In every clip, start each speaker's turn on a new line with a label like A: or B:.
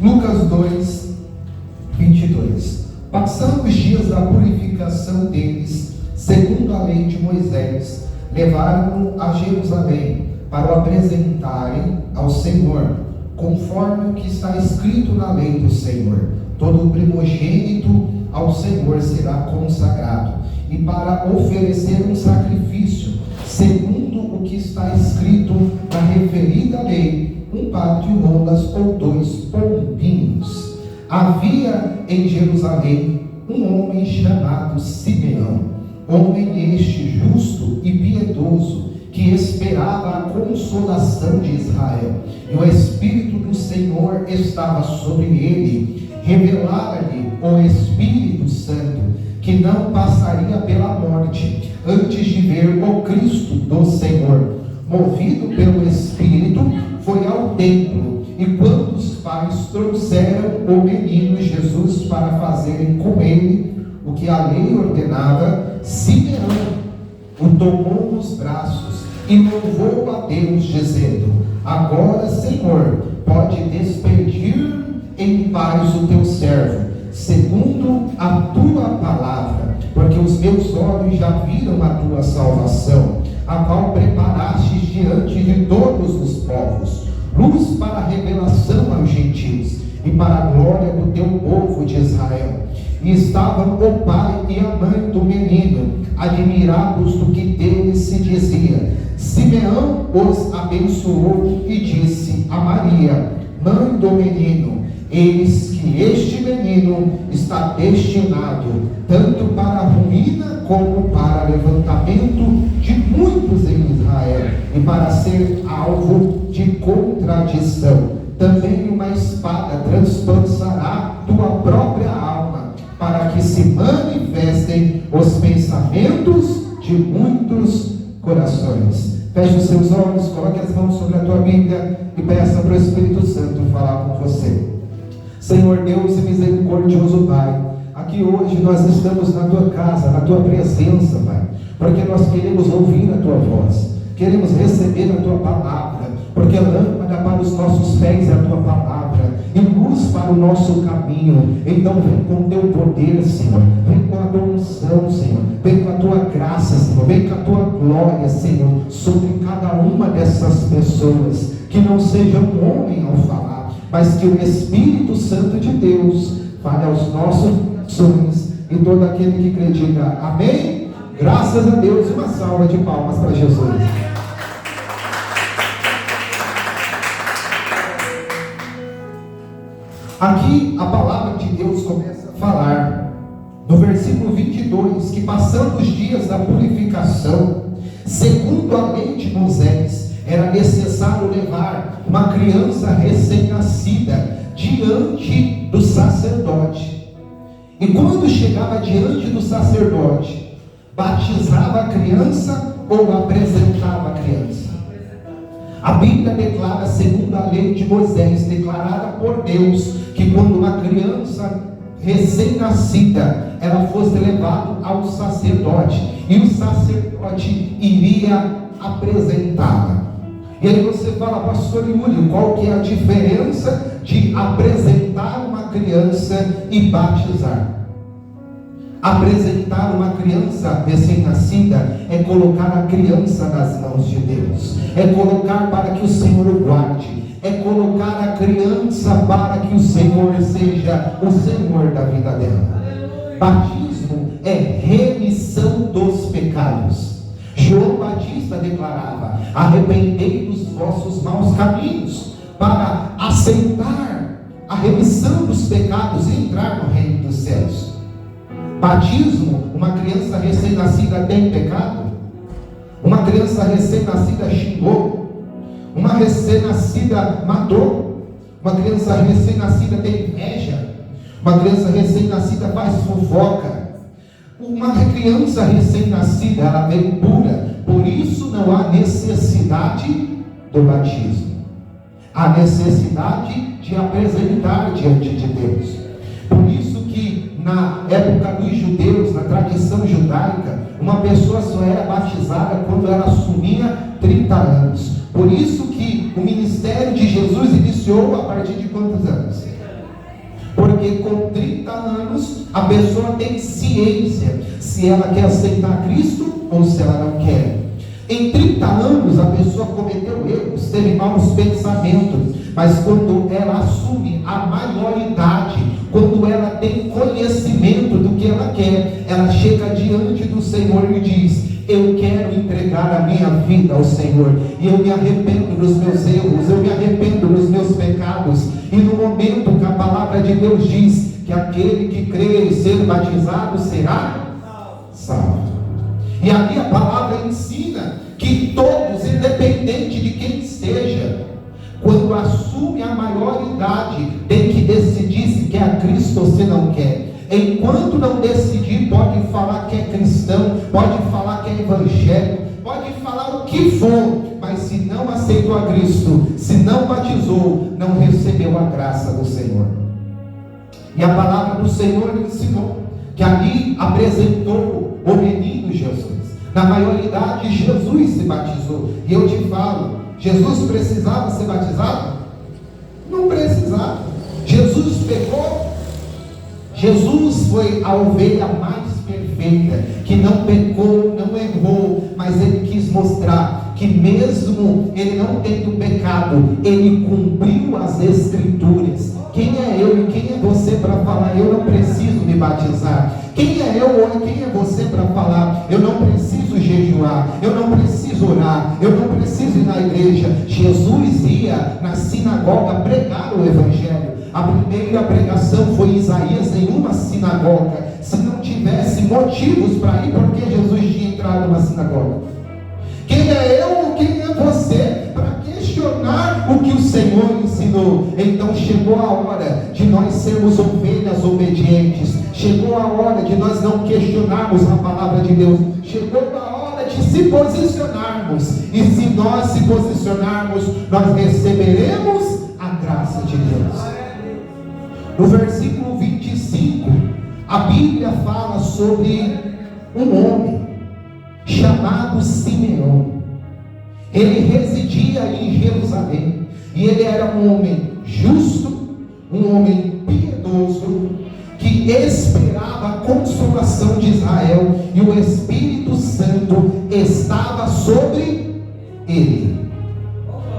A: Lucas 2, 22. Passando os dias da purificação deles, segundo a lei de Moisés, levaram-no a Jerusalém para o apresentarem ao Senhor, conforme o que está escrito na lei do Senhor. Todo primogênito ao Senhor será consagrado, e para oferecer um sacrifício, segundo o que está escrito na referida lei, um par de rolas ou 2 pombinhos. Havia em Jerusalém um homem chamado Simeão, homem este justo e piedoso, que esperava a consolação de Israel, e o Espírito do Senhor estava sobre ele. Revelara-lhe o Espírito Santo que não passaria pela morte antes de ver o Cristo do Senhor. Movido pelo Espírito, foi ao templo, e quando os pais trouxeram o menino Jesus para fazerem com ele o que a lei ordenava, Simeão o tomou nos braços e louvou a Deus, dizendo: agora, Senhor, pode despedir em paz o teu servo, segundo a tua palavra, porque os meus olhos já viram a tua salvação, a qual preparaste diante de todos os povos, luz para a revelação aos gentios e para a glória do teu povo de Israel. E estavam o pai e a mãe do menino, admirados do que dele se dizia. Simeão os abençoou e disse a Maria, mãe do menino: eis que este menino está destinado tanto para a ruína como para levantamento de muitos em Israel, e para ser alvo de contradição. Também uma espada transpassará tua própria alma, para que se manifestem os pensamentos de muitos corações. Feche os seus olhos, coloque as mãos sobre a tua Bíblia e peça para o Espírito Santo falar com você. Senhor Deus e misericordioso Pai, aqui hoje nós estamos na tua casa, na tua presença, Pai, porque nós queremos ouvir a tua voz, queremos receber a tua palavra, porque lâmpada para os nossos pés é a tua palavra e luz para o nosso caminho. Então vem com o teu poder, Senhor, vem com a tua unção, Senhor, vem com a tua graça, Senhor, vem com a tua glória, Senhor, sobre cada uma dessas pessoas, que não seja um homem ao falar, mas que o Espírito Santo de Deus fale aos nossos corações, e todo aquele que crê diga amém. Graças a Deus, uma salva de palmas para Jesus. Aqui a palavra de Deus começa a falar, no versículo 22, que passando os dias da purificação, segundo a lei de Moisés, era necessário levar uma criança recém-nascida diante do sacerdote. E quando chegava diante do sacerdote, batizava a criança ou apresentava a criança. A Bíblia declara, segundo a lei de Moisés, declarada por Deus, que quando uma criança recém-nascida, ela fosse levada ao sacerdote, e o sacerdote iria apresentá-la. E aí você fala, pastor Yuri, qual que é a diferença de apresentar uma criança e batizar? Apresentar uma criança recém-nascida é colocar a criança nas mãos de Deus, é colocar para que o Senhor o guarde, é colocar a criança para que o Senhor seja o Senhor da vida dela. Batismo é remissão dos pecados. João Batista declarava: arrependei dos vossos maus caminhos, para aceitar a remissão dos pecados e entrar no reino dos céus. Batismo, uma criança recém-nascida tem pecado? Uma criança recém-nascida xingou? Uma recém-nascida matou? Uma criança recém-nascida tem inveja? Uma criança recém-nascida faz fofoca? Uma criança recém-nascida, ela vem pura, por isso não há necessidade do batismo. Há necessidade de apresentar diante de Deus. Por isso que na época dos judeus, na tradição judaica, uma pessoa só era batizada quando ela assumia 30 anos. Por isso que o ministério de Jesus iniciou a partir de quantos anos? porque com 30 anos a pessoa tem ciência se ela quer aceitar Cristo ou se ela não quer. Em 30 anos a pessoa cometeu erros, teve maus pensamentos, mas quando ela assume a maioridade, quando ela tem conhecimento do que ela quer, ela chega diante do Senhor e diz: eu quero entregar a minha vida ao Senhor, e eu me arrependo dos meus erros, eu me arrependo dos meus pecados. E no momento que a palavra de Deus diz que aquele que crê e ser batizado será salvo. E ali a palavra ensina que todos, independente de quem seja, quando assume a maioridade, tem que decidir se quer a Cristo ou se não quer. Enquanto não decidir, pode falar que é cristão, pode falar que é evangélico, pode falar o que for, mas se não aceitou a Cristo, se não batizou, não recebeu a graça do Senhor. E a palavra do Senhor ensinou que ali apresentou o menino Jesus. Na maioridade, Jesus se batizou. E eu te falo, Jesus precisava ser batizado? Não precisava. Jesus pecou? Jesus foi a ovelha mais perfeita, que não pecou, não errou, mas ele quis mostrar que mesmo ele não tendo pecado, ele cumpriu as Escrituras. Quem é eu e quem é você para falar, eu não preciso me batizar? Quem é eu ou quem é você para falar, eu não preciso jejuar, eu não preciso orar, eu não preciso ir na igreja? Jesus ia na sinagoga pregar o Evangelho. A primeira pregação foi em Isaías em uma sinagoga. Se não tivesse motivos para ir, por que Jesus tinha entrado numa sinagoga? Quem é eu ou quem é você para questionar o que o Senhor ensinou? Então chegou a hora de nós sermos ovelhas obedientes. Chegou a hora de nós não questionarmos a palavra de Deus. Chegou a hora de se posicionarmos. E se nós se posicionarmos, nós receberemos a graça de Deus. No versículo 25, a Bíblia fala sobre um homem chamado Simeão. Ele residia em Jerusalém, e ele era um homem justo, um homem piedoso, que esperava a consolação de Israel, e o Espírito Santo estava sobre ele.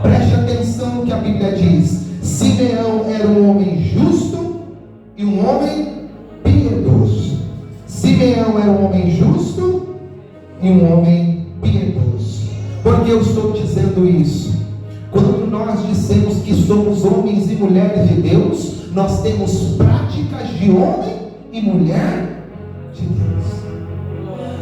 A: Preste atenção no que a Bíblia diz. Simeão era um homem justo e um homem piedoso. Simeão era um homem justo e um homem piedoso. Por que eu estou dizendo isso? Quando nós dissemos que somos homens e mulheres de Deus, nós temos práticas de homem e mulher de Deus.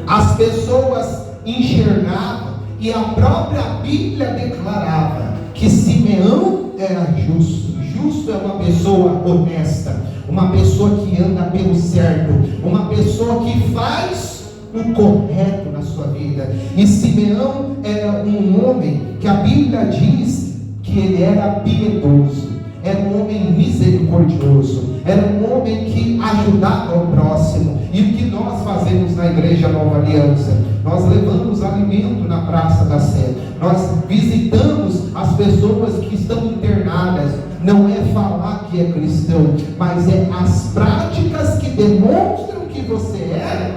A: As pessoas enxergavam, e a própria Bíblia declarava que Simeão era justo. Justo é uma pessoa honesta, uma pessoa que anda pelo certo, uma pessoa que faz o correto na sua vida. E Simeão era um homem que a Bíblia diz que ele era piedoso, era um homem misericordioso, era um homem que ajudava o próximo. E o que nós fazemos na Igreja Nova Aliança? Nós levamos alimento na Praça da Sé, nós visitamos as pessoas que estão internadas. Não é falar que é cristão, mas é as práticas que demonstram que você é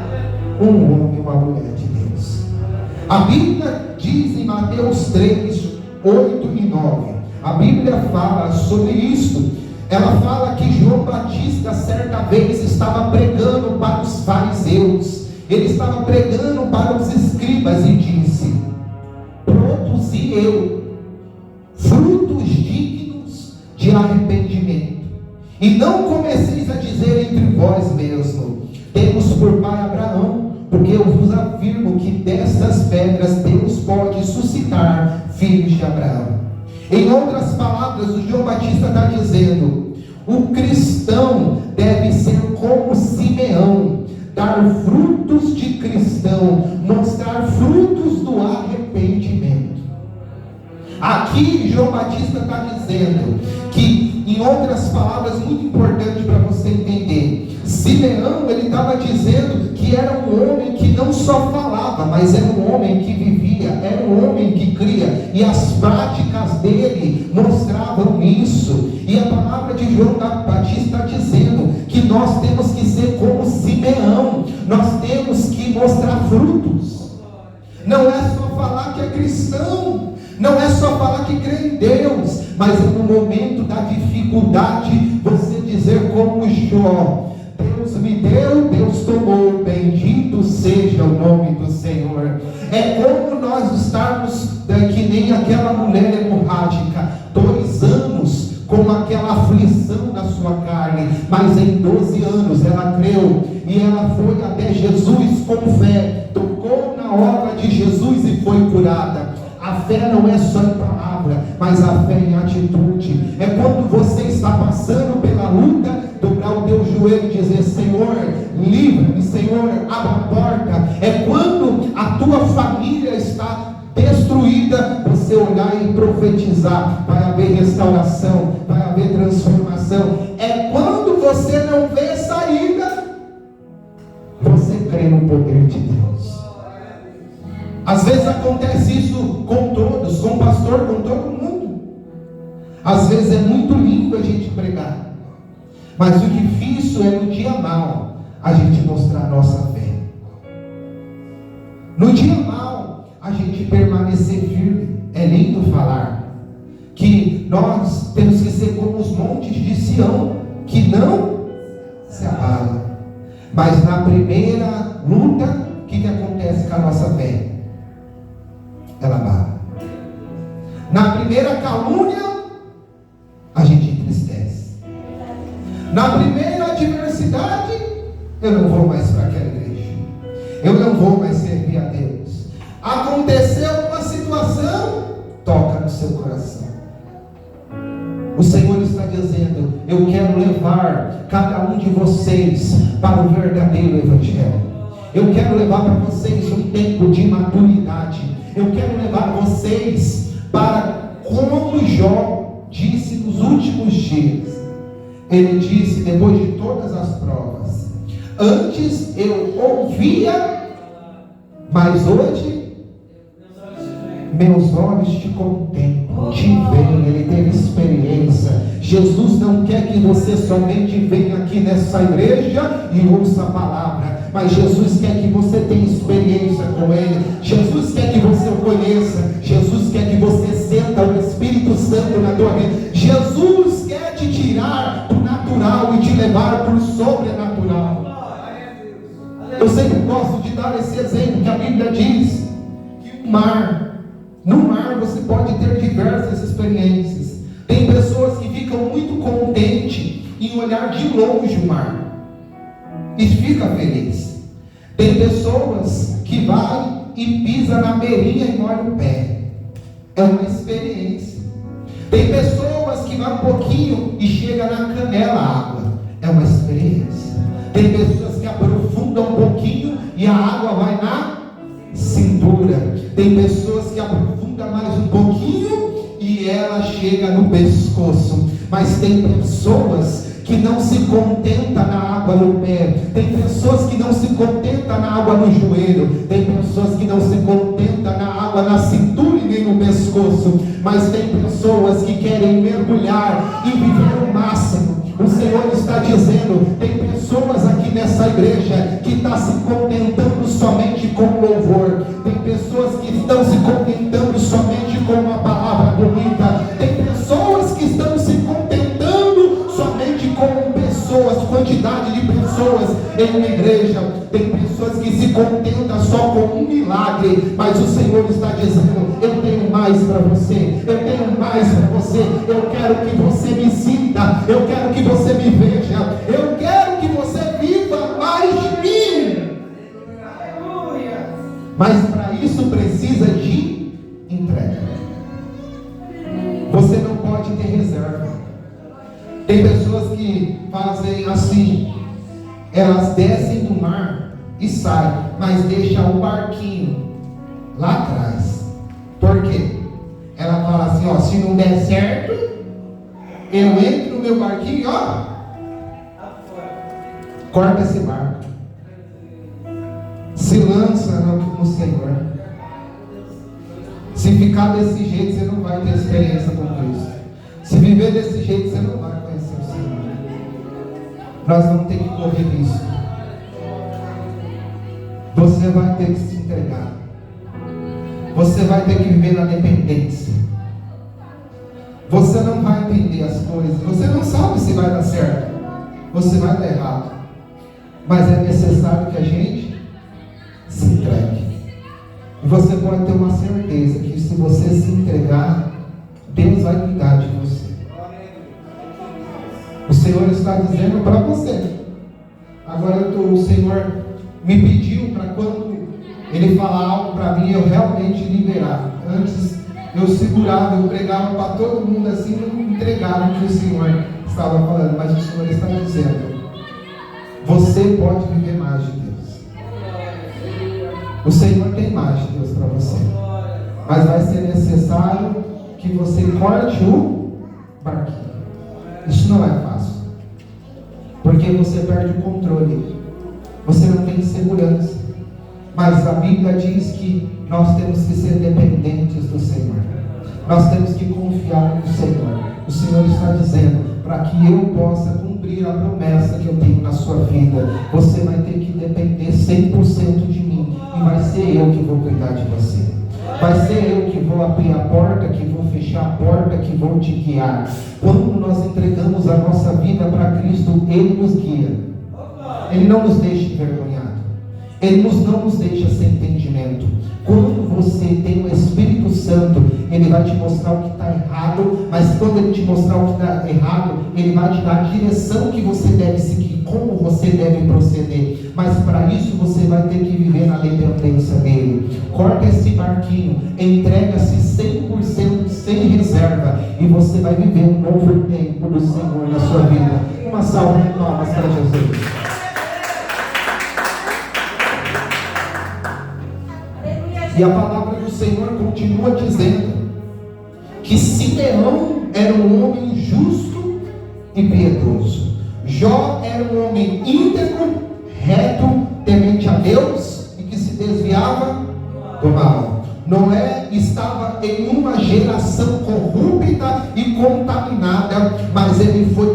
A: um homem e uma mulher de Deus. A Bíblia diz em Mateus 3, 8 e 9, a Bíblia fala sobre isso. Ela fala que João Batista certa vez estava pregando para os fariseus, ele estava pregando para os escribas e disse: produzi eu frutos dignos de arrependimento, e não comeceis a dizer entre vós mesmos: temos por pai Abraão, porque eu vos afirmo que destas pedras Deus pode suscitar filhos de Abraão. Em outras palavras, o João Batista está dizendo: o cristão deve ser como Simeão, dar frutos de cristão, mostrar frutos do arrependimento. Aqui João Batista está dizendo que, em outras palavras, muito importante para você entender, Simeão, ele estava dizendo que era um homem que não só falava, mas era um homem que vivia, era um homem que cria, e as práticas dele mostravam isso. E a palavra de João Batista está dizendo que nós temos que ser como Simeão, nós temos que mostrar frutos. Não é só falar que é cristão, não é só falar que crê em Deus, mas é no momento da dificuldade você dizer como Jó: Deus me deu, Deus tomou, bendito seja o nome do Senhor. É como nós estarmos que nem aquela mulher hemorrágica, 2 anos com aquela aflição na sua carne, mas em 12 anos ela creu, e ela foi até Jesus com fé, tocou na obra de Jesus e foi curada. A fé não é só em palavra, mas a fé em atitude. É quando você está passando pela luta, dobrar o teu joelho e dizer: Senhor, livra-me, Senhor, abra a porta. É quando a tua família está destruída, você olhar e profetizar: vai haver restauração, vai haver transformação. É quando você não vê saída, você crê no poder de Deus. Às vezes acontece isso com todos, com o pastor, com todo mundo. Às vezes é muito lindo a gente pregar, mas o difícil é no dia mau a gente mostrar a nossa fé. No dia mau a gente permanecer firme. É lindo falar que nós temos que ser como os montes de Sião, que não se abalam. Mas na primeira luta, o que acontece com a nossa fé? Ela abala. Na primeira calúnia, a gente entristece. Na primeira adversidade, eu não vou mais para aquela igreja, eu não vou mais servir a Deus. Aconteceu uma situação, toca no seu coração. O Senhor está dizendo: eu quero levar cada um de vocês para o verdadeiro Evangelho. Eu quero levar para vocês um tempo de maturidade. Eu quero levar vocês para, como Jó disse nos últimos dias. Ele disse, depois de todas as provas: antes eu ouvia, mas hoje meus olhos te contemplam, te veem. Ele teve experiência. Jesus não quer que você somente venha aqui nessa igreja e ouça a palavra, mas Jesus quer que você tenha experiência com Ele. Jesus quer que você o conheça. Jesus quer que você sinta o Espírito Santo na tua vida. Jesus quer te tirar do natural e te levar para o sobrenatural. Eu sempre gosto de dar esse exemplo que a Bíblia diz que no mar você pode ter diversas experiências. Tem pessoas que ficam muito contentes em olhar de longe o mar e fica feliz. Tem pessoas que vai e pisa na beirinha e molha o pé. É uma experiência. Tem pessoas que vai um pouquinho e chega na canela a água. É uma experiência. Tem pessoas que aprofundam um pouquinho e a água vai na cintura. Tem pessoas que aprofundam mais um pouquinho e ela chega no pescoço. Mas tem pessoas que não se contenta na água no pé. Tem pessoas que não se contenta na água no joelho. Tem pessoas que não se contenta na água na cintura e nem no pescoço. Mas tem pessoas que querem mergulhar e viver o máximo. O Senhor está dizendo: tem pessoas aqui nessa igreja que estão se contentando somente com louvor. Tem pessoas que estão se contentando somente com uma palavra bonita. Tem pessoas que estão se contentando somente com pessoas, quantidade de pessoas em uma igreja. Tem pessoas que se contentam só com um milagre, mas o Senhor está dizendo: eu tenho mais para você, eu tenho mais para você. Eu quero que você me sinta, eu quero que você me veja, eu quero que você viva mais de mim. Mas para isso precisa de entrega. Você não pode ter reserva. Tem pessoas que fazem assim: elas descem do mar e saem, mas deixam o barquinho lá atrás. Por quê? Ela fala assim: ó, se não der certo, eu entro no meu barquinho, ó, corta esse barco, se lança no Senhor. Se ficar desse jeito, você não vai ter experiência com Cristo. Se viver desse jeito, você não vai conhecer o Senhor. nós vamos ter que correr risco. Você vai ter que se entregar. Você vai ter que viver na dependência. Você não vai entender as coisas. Você não sabe se vai dar certo. Você vai dar errado. Mas é necessário que a gente se entregue. E você pode ter uma certeza que se você se entregar, Deus vai cuidar de você. O Senhor está dizendo para você. Agora o Senhor me pediu para quando Ele falar algo para mim, eu realmente liberar. Antes eu segurava, eu pregava para todo mundo assim, não entregava o que o Senhor estava falando. Mas o Senhor está dizendo: você pode viver mais de Deus. O Senhor tem mais de Deus para você. Mas vai ser necessário que você corte o barquinho. Isso não é fácil. Porque você perde o controle. Você não tem segurança. Mas a Bíblia diz que nós temos que ser dependentes do Senhor. Nós temos que confiar no Senhor. O Senhor está dizendo: para que eu possa cumprir a promessa que eu tenho na sua vida, você vai ter que depender 100% de mim. E vai ser eu que vou cuidar de você. Vai ser eu que vou abrir a porta, que vou fechar a porta, que vou te guiar. Quando nós entregamos a nossa vida para Cristo, Ele nos guia. Ele não nos deixa envergonhados. Ele não nos deixa sem entendimento. Quando você tem o Espírito Santo, Ele vai te mostrar o que está errado. Mas quando Ele te mostrar o que está errado, Ele vai te dar a direção que você deve seguir, como você deve proceder. Mas para isso você vai ter que viver na dependência dEle. Corta esse barquinho, entrega-se 100% sem reserva, e você vai viver um novo tempo do Senhor na sua vida. Uma salva de palmas para Jesus. E a palavra do Senhor continua dizendo que Simeão era um homem justo e piedoso. Jó era um homem íntegro, reto, temente a Deus e que se desviava do mal. Noé estava em uma geração corrupta e contaminada, mas ele foi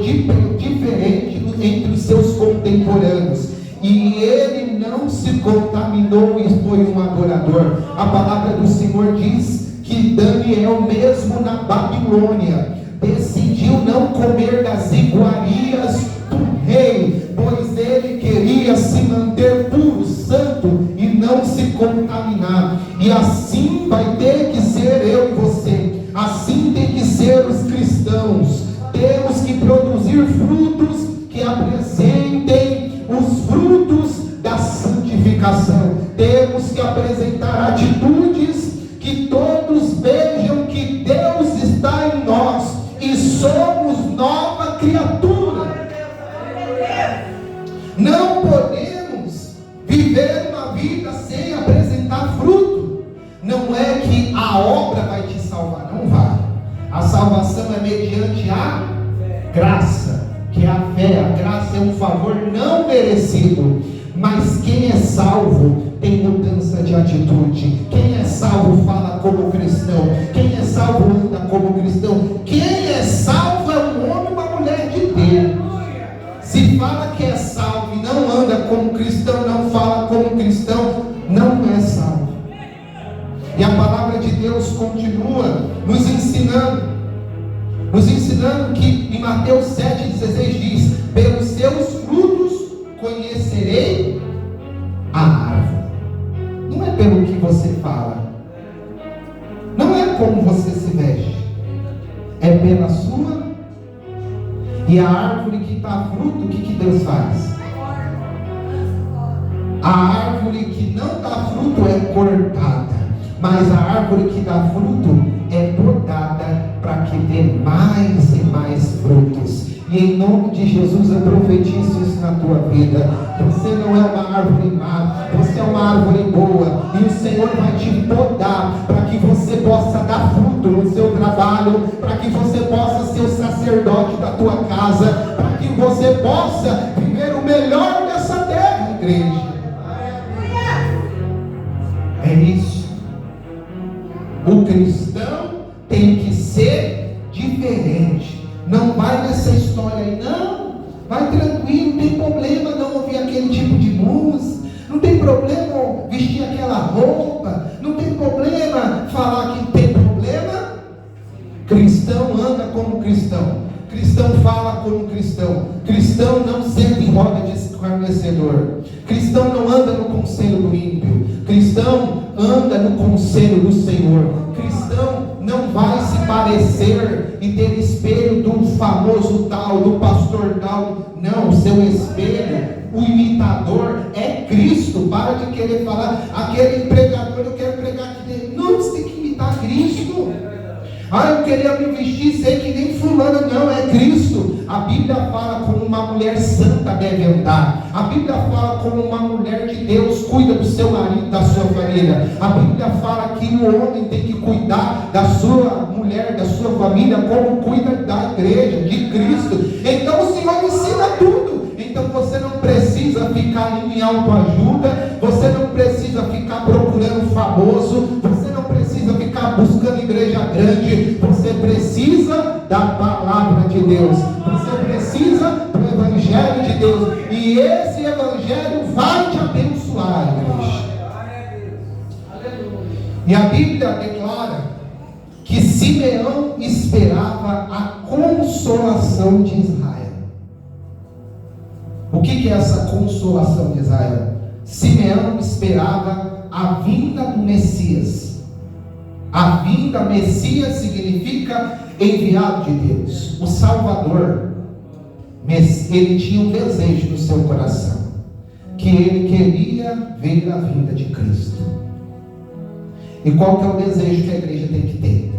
A: diferente entre os seus contemporâneos. E ele não se contaminou e foi um adorador. A palavra do Senhor diz que Daniel, mesmo na Babilônia, decidiu não comer das iguarias do rei, pois ele queria se manter puro, santo e não se contaminar. E assim vai ter que ser eu e você. Assim tem que ser os cristãos. Temos que produzir frutos que apresentem os frutos da santificação. Temos que apresentar atitudes que todos vejam que Deus está em nós e somos nova criatura. Não podemos viver uma vida sem apresentar fruto. Não é que a obra vai te salvar, não vai. A salvação é mediante a graça, que é a fé. A graça é um favor não merecido. Mas quem é salvo tem mudança de atitude. Quem é salvo fala como cristão. Quem é salvo anda como cristão. Quem é salvo é um homem e uma mulher de Deus. Se fala que é salvo e não anda como cristão, não fala como cristão, não é salvo. E a palavra de Deus continua nos ensinando que em Mateus 7,16 diz: pelos seus frutos conhecerei a árvore. Não é pelo que você fala, não é como você se veste, é pela sua. E a árvore que dá fruto, o que Deus faz? A árvore que não dá fruto é cortada, mas a árvore que dá fruto é podada para que dê mais e mais frutos. E em nome de Jesus eu profetizo isso na tua vida. Você não é uma árvore má, você é uma árvore boa. E o Senhor vai te podar para que você possa dar fruto no seu trabalho, para que você possa ser o sacerdote da tua casa, para que você possa viver o melhor dessa terra, igreja. É isso. O cristão tem que ser diferente. Não vai nessa história aí, não. Vai tranquilo, tem problema não ouvir aquele tipo de música, não tem problema vestir aquela roupa, não tem problema falar que tem problema. Cristão anda como cristão, cristão fala como cristão, cristão não senta em roda de escarnecedor, cristão não anda no conselho do ímpio, cristão anda no conselho do Senhor, cristão não vai se parecer e ter espelho do famoso tal, do pastor tal. Não, seu espelho, o imitador é Cristo. Para de querer falar, aquele pregador, eu quero pregar aqui dentro. Não, você tem que imitar Cristo. Eu queria me vestir, sei que nem fulano. Não, é Cristo. A Bíblia fala como uma mulher santa deve andar. A Bíblia fala como uma mulher de Deus cuida do seu marido, da sua família. A Bíblia fala que o homem tem que cuidar da sua mulher, da sua família, como cuida da igreja, de Cristo. Então o Senhor ensina tudo. Então você não precisa ficar indo em autoajuda, você não precisa ficar procurando famoso, você não precisa ficar buscando igreja grande, você precisa da palavra de Deus, você precisa do Evangelho de Deus, e esse Evangelho vai te abençoar, igreja. E a Bíblia declara que Simeão esperava a consolação de Israel. O que é essa consolação de Israel? Simeão esperava a vinda do Messias. A vinda, Messias significa enviado de Deus, o Salvador. Ele tinha um desejo no seu coração, que ele queria ver a vinda de Cristo. E qual que é o desejo que a igreja tem que ter?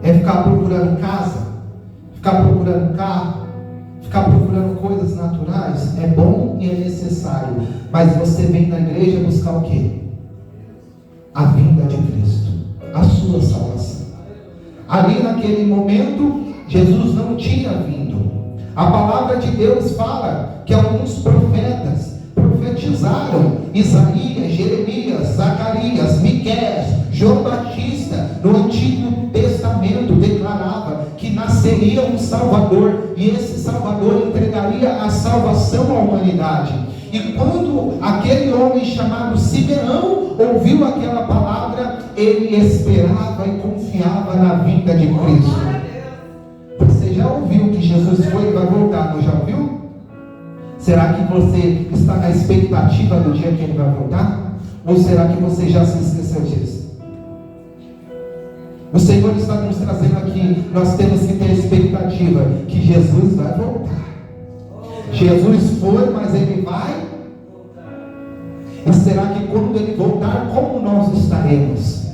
A: É ficar procurando casa, ficar procurando carro, ficar procurando coisas naturais. É bom e é necessário, mas você vem na igreja buscar o quê? A vinda de Cristo, a sua salvação. Ali naquele momento, Jesus não tinha vindo. A palavra de Deus fala que alguns profetas profetizaram: Isaías, Jeremias, Zacarias, Miqueias, João Batista, no Antigo Testamento declarava que nasceria um Salvador, e esse Salvador entregaria a salvação à humanidade. E quando aquele homem chamado Simeão ouviu aquela palavra, ele esperava e confiava na vinda de Cristo. Você já ouviu que Jesus foi e vai voltar, não já ouviu? Será que você está na expectativa do dia que ele vai voltar? Ou será que você já se esqueceu disso? O Senhor está nos trazendo aqui, nós temos que ter a expectativa que Jesus vai voltar. Jesus foi, mas ele vai. E será que quando ele voltar, como nós estaremos?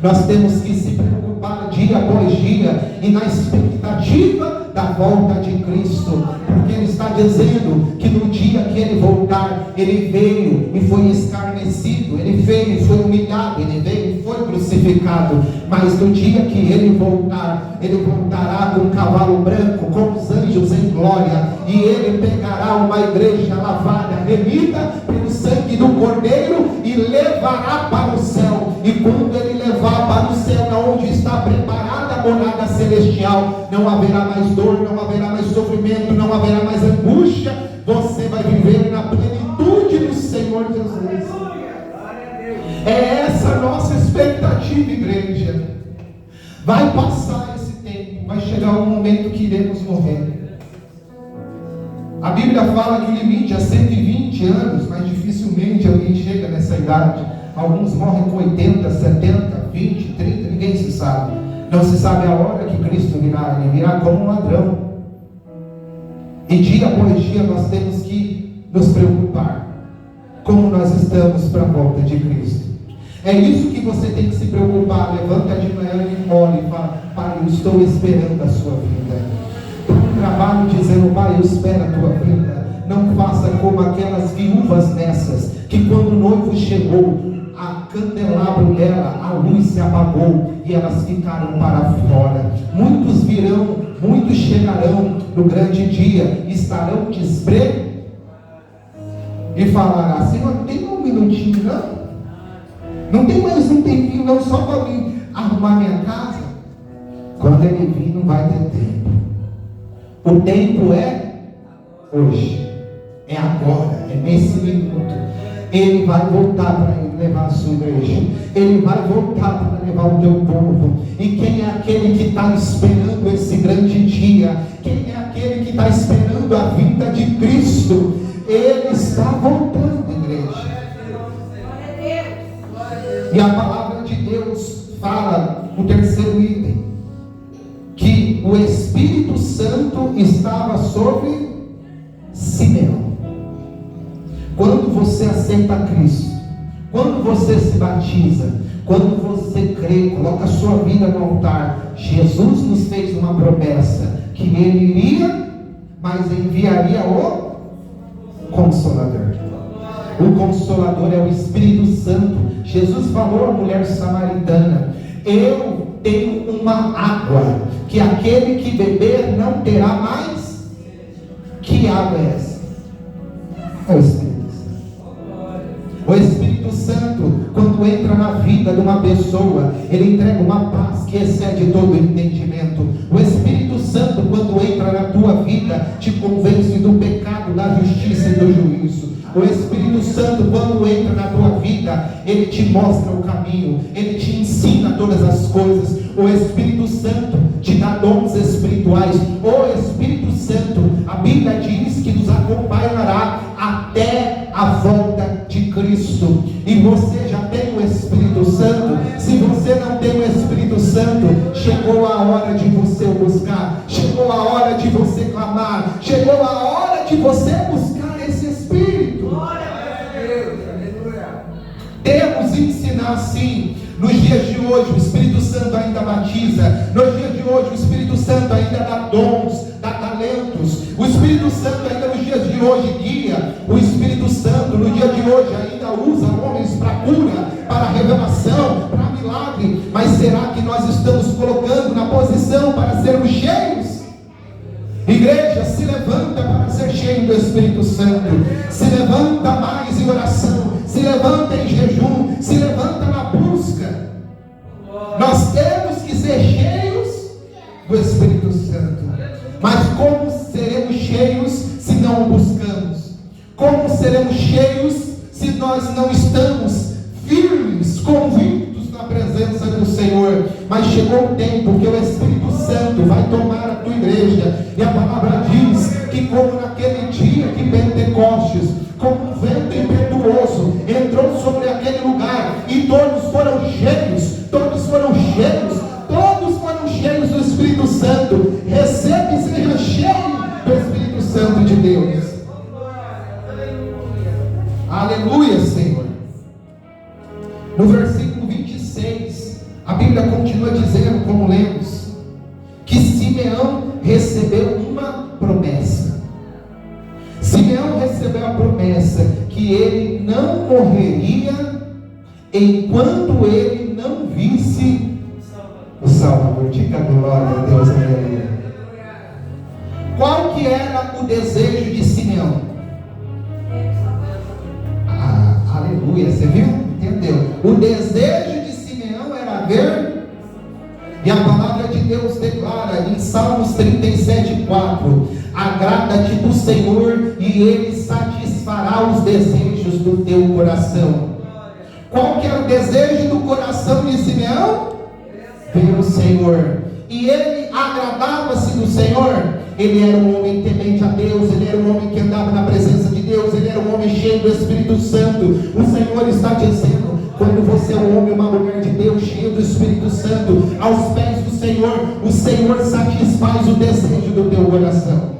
A: Nós temos que se preocupar dia após dia e na expectativa da volta de Cristo, porque ele está dizendo que no dia que ele voltar, ele veio e foi escarnecido, ele veio e foi humilhado, ele veio e foi crucificado, mas no dia que ele voltar, ele voltará com um cavalo branco, com os anjos em glória, e ele pegará uma igreja lavada, remida pelo sangue do Cordeiro, e levará para o céu. E quando ele levar para o céu, onde está preparada a morada celestial, não haverá mais dor, não haverá mais sofrimento, não haverá mais angústia. Você vai viver na plenitude do Senhor Jesus. É essa a nossa expectativa, igreja. Vai passar esse tempo, vai chegar um momento que iremos morrer. A Bíblia fala que o limite é 120 anos, mas dificilmente alguém chega nessa idade. Alguns morrem com 80, 70, 20, 30, ninguém se sabe. Não se sabe a hora que Cristo virá. Ele virá como um ladrão. E dia após dia nós temos que nos preocupar como nós estamos para a volta de Cristo. É isso que você tem que se preocupar. Levanta de manhã e ore e fala: Pai, eu estou esperando a sua vinda. Todo trabalho dizendo: Pai, eu espero a tua vinda. Não faça como aquelas viúvas nessas, que quando o noivo chegou, a candelabro dela, a luz se apagou e elas ficaram para fora. Muitos virão, muitos chegarão no grande dia, estarão despreparados e falará: Senhor, não tem um minutinho não? Não tem mais um tempinho não, só para mim arrumar minha casa? Quando ele vir, não vai ter tempo. O tempo é hoje. É agora, é nesse minuto. Ele vai voltar para levar a sua igreja. Ele vai voltar para levar o teu povo. E quem é aquele que está esperando esse grande dia? Quem é aquele que está esperando a vinda de Cristo? Ele está voltando, igreja. E a palavra de Deus fala no terceiro item, que o Espírito Santo estava sobre Simeão. Quando você aceita Cristo, quando você se batiza, quando você crê, coloca a sua vida no altar, Jesus nos fez uma promessa, que Ele iria, mas enviaria o Consolador. O Consolador é o Espírito Santo. Jesus falou à mulher samaritana: eu tenho uma água, que aquele que beber não terá mais. Que água é essa? É o Espírito. O Espírito Santo, quando entra na vida de uma pessoa, ele entrega uma paz que excede todo o entendimento. O Espírito Santo, quando entra na tua vida, te convence do pecado, da justiça e do juízo. O Espírito Santo, quando entra na tua vida, ele te mostra o caminho, ele te ensina todas as coisas. O Espírito Santo te dá dons espirituais. O Espírito Santo, a Bíblia diz que nos acompanhará até a volta de Cristo. E você já tem o Espírito Santo? Se você não tem o Espírito Santo, chegou a hora de você o buscar, chegou a hora de você clamar, chegou a hora de você buscar esse Espírito. Glória a Deus, aleluia. Temos ensinar assim. Nos dias de hoje, o Espírito Santo ainda batiza. Nos dias de hoje, o Espírito Santo ainda dá dons, dá talentos. O Espírito Santo ainda nos dias de hoje guia. O Espírito Santo no dia de hoje ainda usa homens para cura, para revelação, para milagre. Mas será que nós estamos colocando na posição para sermos cheios? Igreja, se levanta para ser cheio do Espírito Santo. Se levanta mais em oração. Se levanta em jejum. Se levanta na busca. Nós temos que ser cheios do Espírito Santo. Mas como seremos cheios se não o buscamos? Como seremos cheios se nós não estamos firmes, convictos na presença do Senhor? Mas chegou o tempo que o Espírito Santo vai tomar a tua igreja. E a palavra diz que como naquele dia de Pentecostes, como um vento impetuoso entrou sobre aquele lugar, e todos foram cheios, todos foram cheios, todos foram cheios do Espírito Santo. Receba e seja cheio do Espírito Santo de Deus. Aleluia, Senhor. No versículo 26, a Bíblia continua dizendo, como lemos, que Simeão recebeu uma promessa. Simeão recebeu a promessa que ele não morreria enquanto ele não visse o Salvador. Diga glória a Deus, aleluia. Qual que era o desejo de Simeão? Aleluia, você viu? Entendeu? O desejo de Simeão era ver. E a palavra de Deus declara em Salmos 37:4: agrada-te do Senhor e Ele satisfará os desejos do teu coração. Qual que era o desejo do coração de Simeão? Ver o Senhor. E ele agradava-se do Senhor. Ele era um homem temente a Deus, ele era um homem que andava na presença de Deus, ele era um homem cheio do Espírito Santo. O Senhor está dizendo: quando você é um homem e uma mulher de Deus, cheio do Espírito Santo, aos pés do Senhor, o Senhor satisfaz o desejo do teu coração.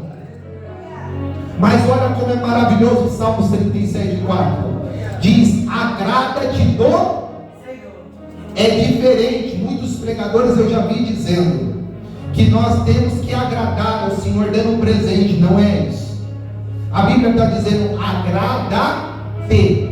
A: Mas olha como é maravilhoso o Salmos 37:4. Diz: agrada-te do Senhor. É diferente. Muitos pregadores eu já vi dizendo que nós temos que agradar ao Senhor dando um presente. Não é isso. A Bíblia está dizendo: agrada-te.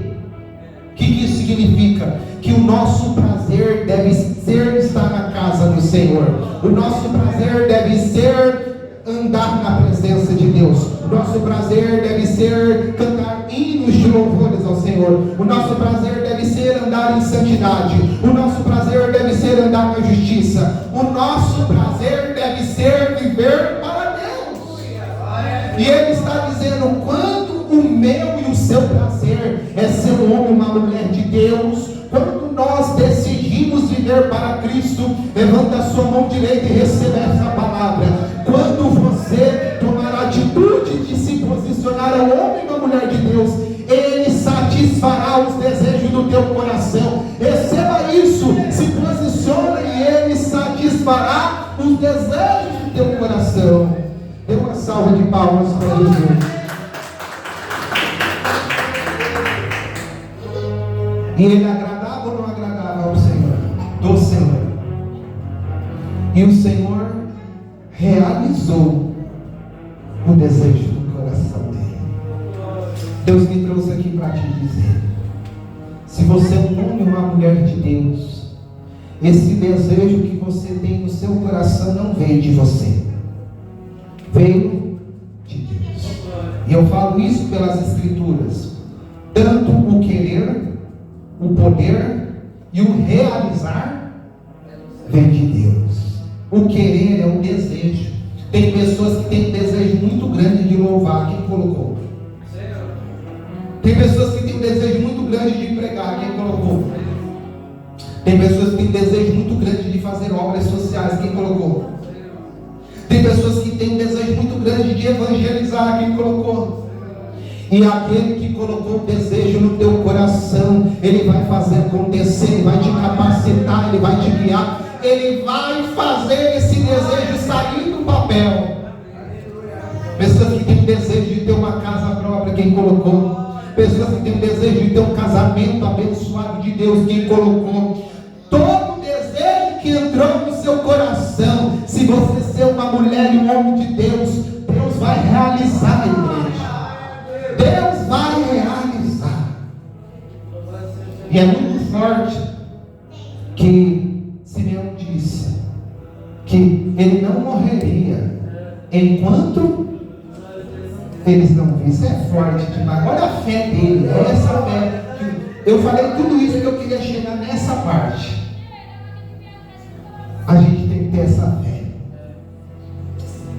A: O que isso significa? Que o nosso prazer deve ser estar na casa do Senhor. O nosso prazer deve ser andar na presença de Deus. O nosso prazer deve ser cantar hinos de louvores ao Senhor. O nosso prazer deve ser andar em santidade. O nosso prazer deve ser andar na justiça. O nosso prazer deve ser viver para Deus. E Ele está dizendo: quando o é ser um homem e uma mulher de Deus. Quando nós decidimos viver para Cristo, levanta a sua mão direita e receba essa palavra. Quando você tomar a atitude de se posicionar ao homem e uma mulher de Deus, Ele satisfará os desejos do teu coração. Receba isso, se posicione e Ele satisfará os desejos do teu coração. Dê uma salva de palmas para Jesus. E ele agradava ou não agradava ao Senhor? Do Senhor. E o Senhor realizou o desejo do coração dele. Deus me trouxe aqui para te dizer: se você é um homem ou uma mulher de Deus, esse desejo que você tem no seu coração não veio de você, veio de Deus. E eu falo isso pelas Escrituras. Tanto o querer, o poder e o realizar vem de Deus. O querer é o desejo. Tem pessoas que têm um desejo muito grande de louvar. Quem colocou? Tem pessoas que têm um desejo muito grande de pregar. Quem colocou? Tem pessoas que têm um desejo muito grande de fazer obras sociais. Quem colocou? Tem pessoas que têm um desejo muito grande de evangelizar. Quem colocou? E aquele que colocou o desejo no teu coração, Ele vai fazer acontecer, Ele vai te capacitar, Ele vai te guiar, Ele vai fazer esse desejo sair do papel. Pessoas que têm o desejo de ter uma casa própria, quem colocou? Pessoas que têm o desejo de ter um casamento abençoado de Deus, quem colocou? Todo desejo que entrou no seu coração, se você ser uma mulher e um homem de Deus, Deus vai realizar, igreja. Deus vai realizar. E é muito forte que Simeão disse que ele não morreria enquanto eles não vissem. É forte demais. Olha a fé dele, olha essa fé. Eu falei tudo isso que eu queria chegar nessa parte. A gente tem que ter essa fé.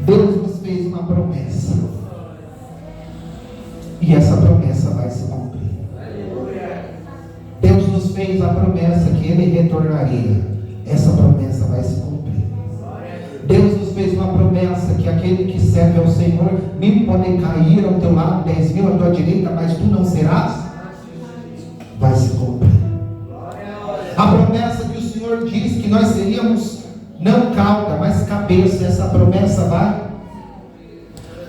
A: Deus nos fez uma promessa. E essa promessa vai se cumprir. Deus nos fez a promessa que Ele retornaria. Essa promessa vai se cumprir. Deus nos fez uma promessa que aquele que serve ao Senhor, 1000 podem cair ao teu lado, 10.000 à tua direita, mas tu não serás. Vai se cumprir. A promessa que o Senhor diz que nós seríamos não cauda, mas cabeça. Essa promessa vai.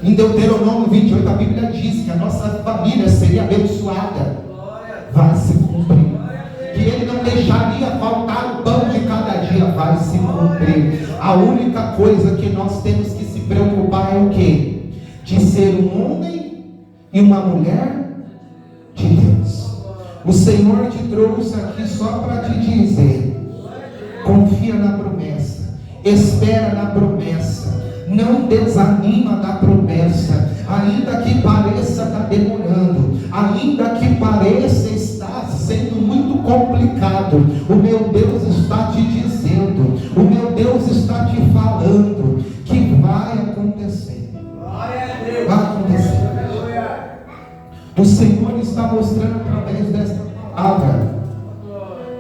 A: Em Deuteronômio 28, a Bíblia diz que a nossa família seria abençoada. Vai se cumprir. Que Ele não deixaria faltar o pão de cada dia. Vai se cumprir. A única coisa que nós temos que se preocupar é o quê? De ser um homem e uma mulher de Deus. O Senhor te trouxe aqui só para te dizer: confia na promessa, espera na promessa, não desanima da promessa, ainda que pareça estar demorando, ainda que pareça estar sendo muito complicado, o meu Deus está te dizendo, o meu Deus está te falando que vai acontecer. Vai acontecer. O Senhor está mostrando através desta palavra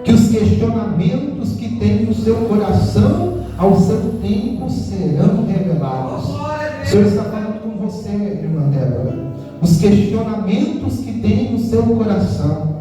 A: que os questionamentos que tem no seu coração ao seu tempo serão revelados. O Senhor está falando com você, irmã Débora. Os questionamentos que tem no seu coração,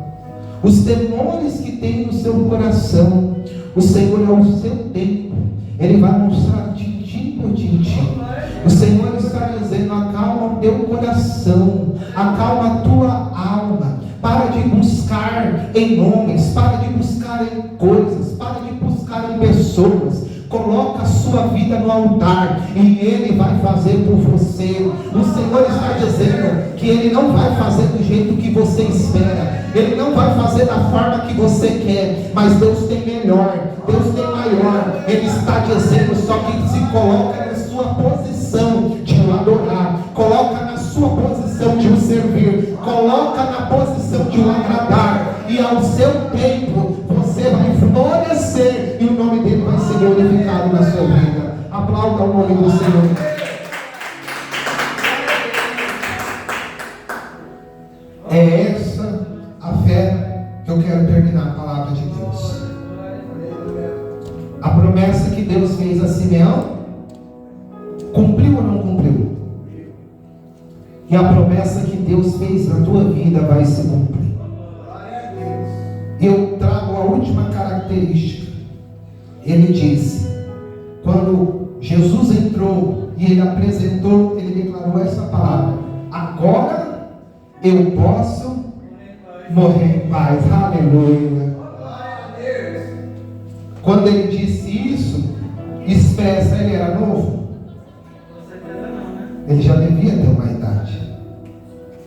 A: os temores que tem no seu coração, o Senhor ao seu tempo, Ele vai mostrar tintim por tintim. O Senhor está dizendo: acalma o teu coração, acalma a tua alma. Para de buscar em homens, para de buscar em coisas, para de buscar em pessoas. Coloca a sua vida no altar e Ele vai fazer por você. O Senhor está dizendo que Ele não vai fazer do jeito que você espera, Ele não vai fazer da forma que você quer, mas Deus tem melhor, Deus tem maior. Ele está dizendo só que se coloca na sua posição de o adorar, coloca na sua posição de o servir, coloca na posição de o agradar, e ao seu tempo você vai florescer e o nome dele vai ser glorificado na sua vida. Aplauda o nome do Senhor. É essa a eu quero terminar a palavra de Deus. A promessa que Deus fez a Simeão, cumpriu ou não cumpriu? E a promessa que Deus fez na tua vida vai se cumprir. Eu trago a última característica. Ele disse, quando Jesus entrou e ele apresentou, ele declarou essa palavra: agora eu posso morrer em paz. Aleluia. Quando ele disse isso, expressa, ele era novo. Ele já devia ter uma idade.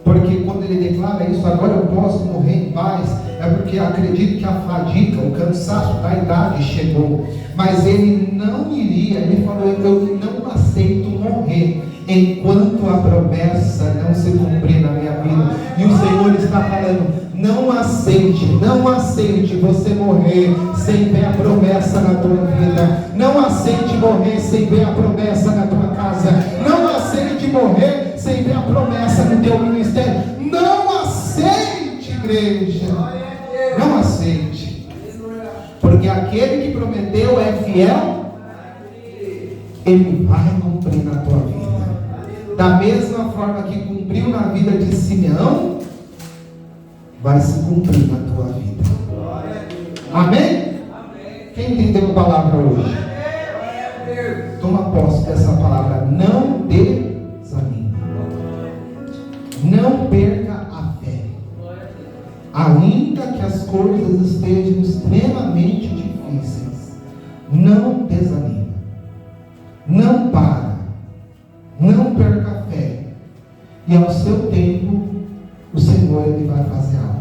A: Porque quando ele declara isso, agora eu posso morrer em paz, é porque acredito que a fadiga, o cansaço da idade chegou. Mas ele não iria, ele falou, eu não aceito morrer enquanto a promessa não se cumprir na minha vida. E o Senhor está falando, não aceite você morrer sem ver a promessa na tua vida. Não aceite morrer sem ver a promessa na tua casa. Não aceite morrer sem ver a promessa no teu ministério. Não aceite, igreja. Não aceite. Porque aquele que prometeu é fiel. Ele vai cumprir na tua vida. Da mesma forma que cumpriu na vida de Simeão, vai se cumprir na tua vida. Amém? Quem entendeu a palavra hoje? Toma posse dessa palavra. Não desanime. Não perca a fé. Ainda que as coisas estejam extremamente difíceis, não desanime. Não para. Não perca a fé. E ao seu tempo, o Senhor ele vai fazer algo.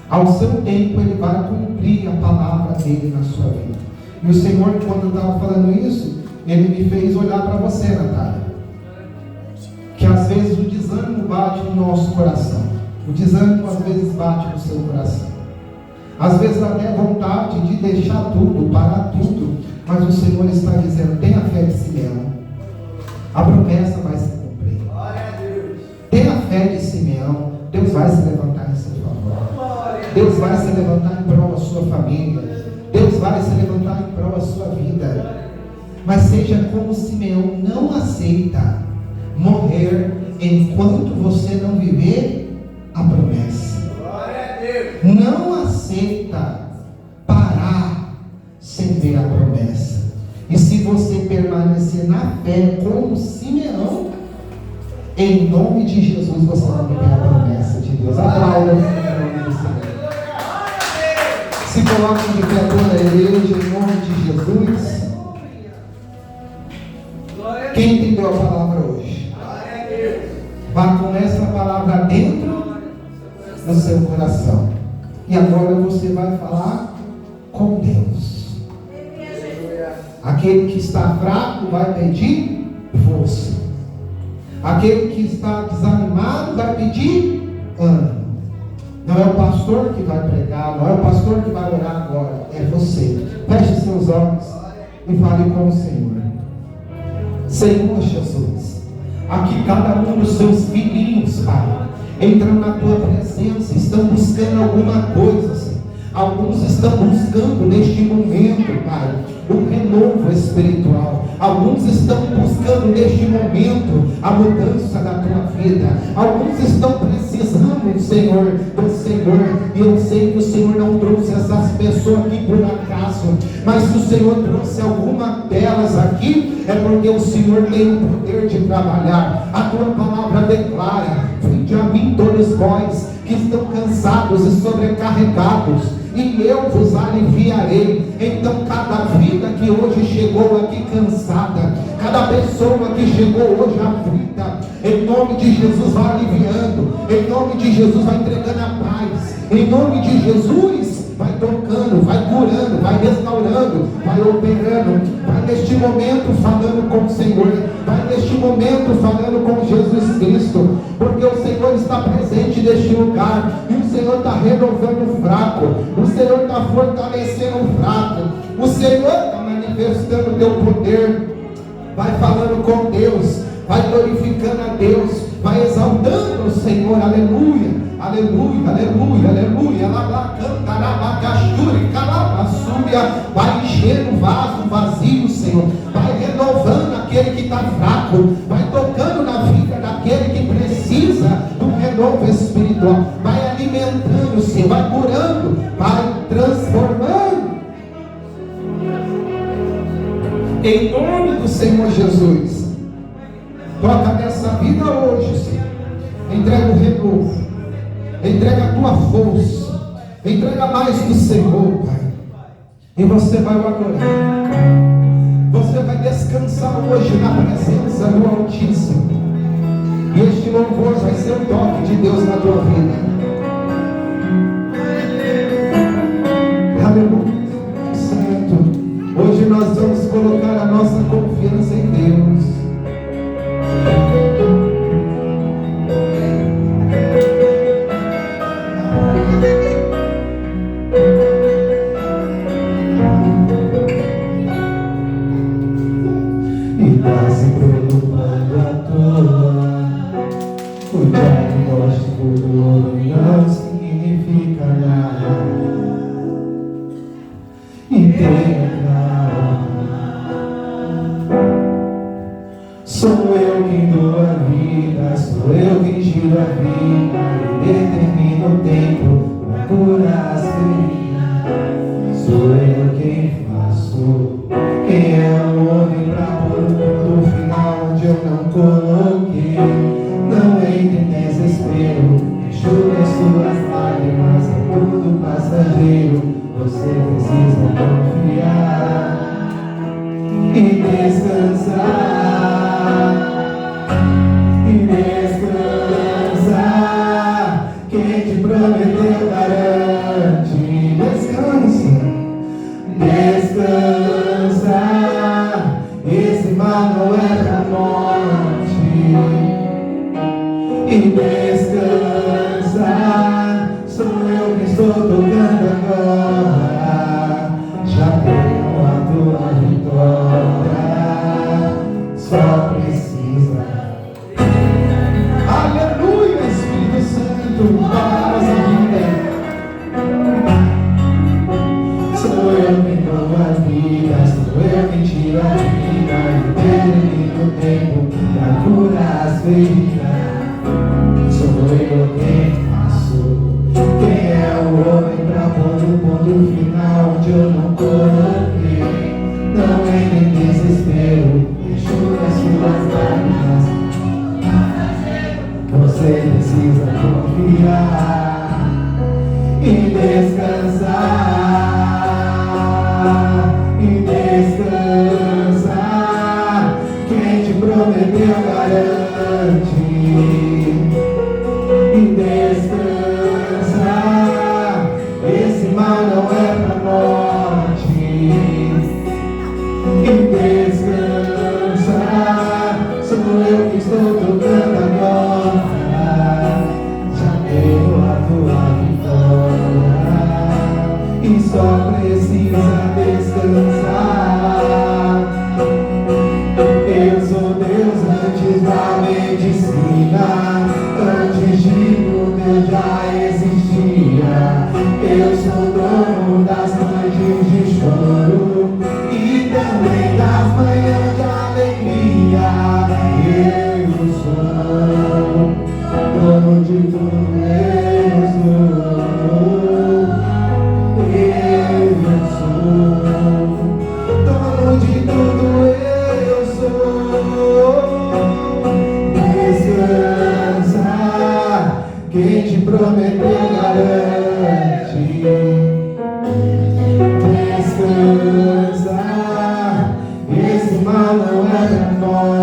A: Ao seu tempo ele vai cumprir a palavra dele na sua vida. E o Senhor, quando eu estava falando isso, ele me fez olhar para você, Natália. Que às vezes o desânimo bate no nosso coração. O desânimo às vezes bate no seu coração. Às vezes até vontade de deixar tudo, parar tudo. Mas o Senhor está dizendo, tenha fé de Simeão. A promessa vai se cumprir. Tenha fé de Simeão. Deus vai se levantar em seu favor. Deus vai se levantar em prol da sua família. Deus vai se levantar em prol da sua vida. Mas seja como Simeão, não aceita morrer enquanto você não viver a promessa. Não aceita parar sem ver a promessa. E se você permanecer na fé como Simeão, em nome de Jesus você vai viver a promessa de Deus. Aplauda em nome do Senhor. Se coloquem de pé toda a igreja em nome de Jesus. Quem entendeu a palavra hoje? Vá com essa palavra dentro do seu coração. E agora você vai falar com Deus. Aquele que está fraco vai pedir força. Aquele que está desanimado vai pedir ânimo. Não é o pastor que vai pregar, não é o pastor que vai orar agora, é você. Feche seus olhos e fale com o Senhor. Senhor Jesus, aqui cada um dos seus filhinhos, Pai, entram na tua presença, estão buscando alguma coisa, Senhor. Alguns estão buscando neste momento, Pai, o renovo espiritual. Alguns estão buscando neste momento a mudança da tua vida. Alguns estão precisando, Senhor, do Senhor. E eu sei que o Senhor não trouxe essas pessoas aqui por acaso, mas se o Senhor trouxe alguma delas aqui, é porque o Senhor tem o poder de trabalhar. A tua palavra declara: vinde a mim todos vós que estão cansados e sobrecarregados, e eu vos aliviarei. Então cada vida que hoje chegou aqui cansada, cada pessoa que chegou hoje aflita, em nome de Jesus vai aliviando, em nome de Jesus vai entregando a paz, em nome de Jesus vai tocando, vai curando, vai restaurando, vai operando, vai neste momento falando com o Senhor, vai neste momento falando com Jesus Cristo, porque o Senhor está presente neste lugar, e o Senhor está renovando o fraco, o Senhor está fortalecendo o fraco, o Senhor está manifestando o teu poder. Vai falando com Deus, vai glorificando a Deus, vai exaltando o Senhor, aleluia, aleluia, aleluia, aleluia, vai enchendo o vaso vazio, Senhor, vai renovando aquele que está fraco, vai tocando na vida daquele que precisa do renovo espiritual, vai alimentando, Senhor, vai curando, vai transformando, em nome do Senhor Jesus. Toca nessa vida hoje, Senhor, entrega o renovo, entrega a tua força, entrega mais do Senhor, Pai, e você vai o adorar, você vai descansar hoje na presença do Altíssimo, e este louvor vai ser o toque de Deus na tua vida. Aleluia, Santo. Hoje nós vamos colocar a nossa confiança em Deus. E tá se preocupando à toa, o diagnóstico não significa nada. E tenha sou eu quem dou a vida, sou eu quem giro a vida e determino o tempo para curar as feridas. Sou eu quem faço, quem é o homem para pôr o ponto final onde eu não coloquei. Não entre em desespero, enxugue as suas lágrimas, é tudo passageiro. Você precisa confiar e descansar. Quem te prometeu garante. Descansa, descansa. Esse mal não é pra morte. E descansa. Sou eu que estou tocando agora. Já tenho a tua vitória. Só precisa. Aleluia, Espírito Santo, para a vida. Sou eu quem dou a vida, sou eu quem tiro a vida e determino o tempo para curar as feridas. Sou eu quem faço, quem é o homem para pôr o ponto final onde eu não coloquei. Não entre em desespero, enxugue as suas lágrimas. Você precisa confiar e descansar, e descansar. Quem te prometeu garante. E descansar. Esse mal não é pra morte. E descansar. Sou eu que estou tocando agora. E só precisa descansar. Eu sou Deus antes da medicina, antes de tudo eu já existia. Eu sou dono das noites de choro e também das manhãs de alegria. Eu sou dono de tudo, eu sou. Dono de tudo eu sou. Descansa, quem te prometeu garante. Descansa, esse mal não é pra nós.